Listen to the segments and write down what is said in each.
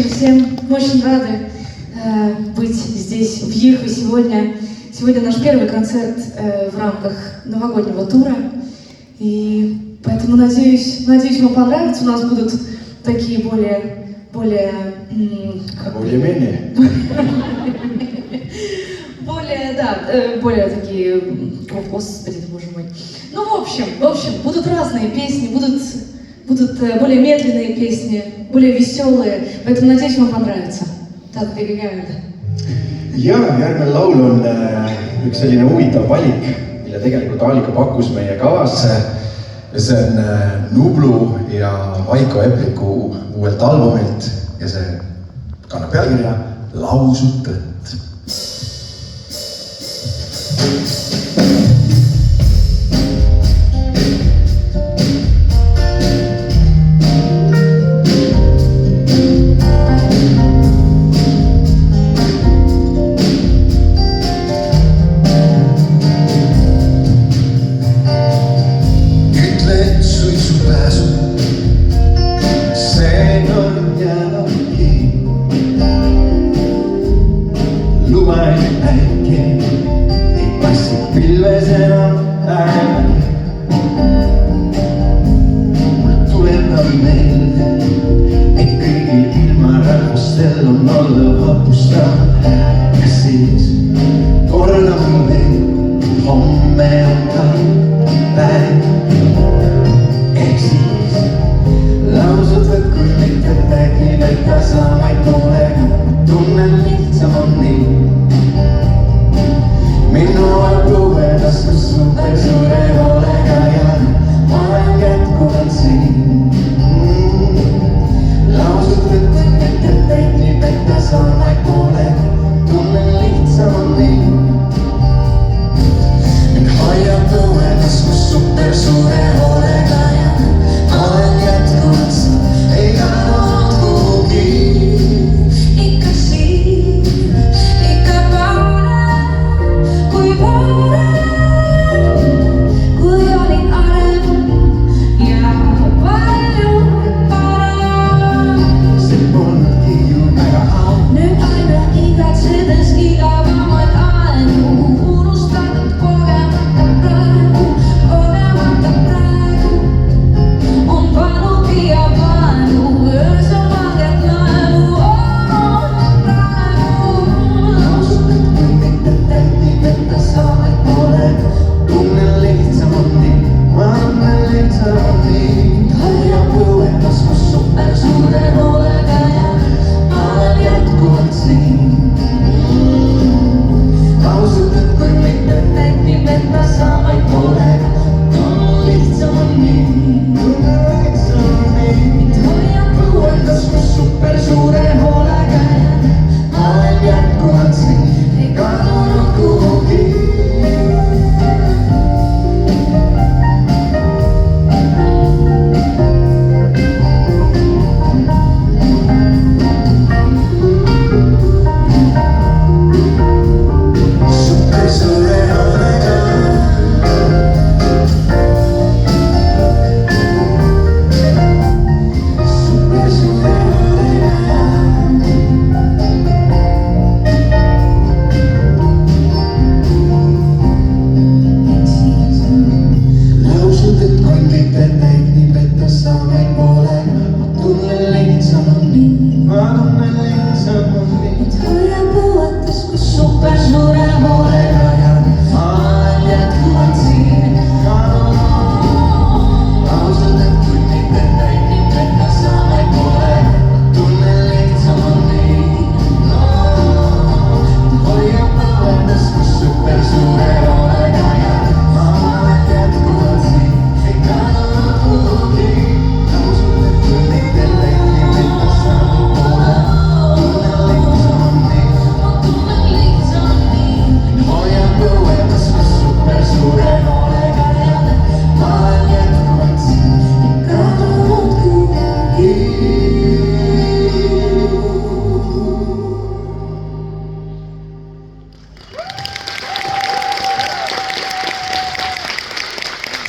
вечер всем. Мы очень рады быть здесь, в Йихо сегодня. Сегодня наш первый концерт в рамках новогоднего тура. И поэтому надеюсь, вам понравится. У нас будут такие Более-менее. более такие, о, господи, боже мой. Ну, в общем, будут разные песни, будут более медленные песни, более веселые, поэтому надеюсь, вам понравится. Так, tegelikult. Ja järgmine laul on üks selline huvitav valik, mille tegelikult Aalika pakkus meie kavasse. See on Nublu ja Vaiko Epliku uuelt albumilt ja see kannab pealkirja Lausud tõtt.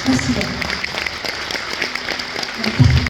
Спасибо.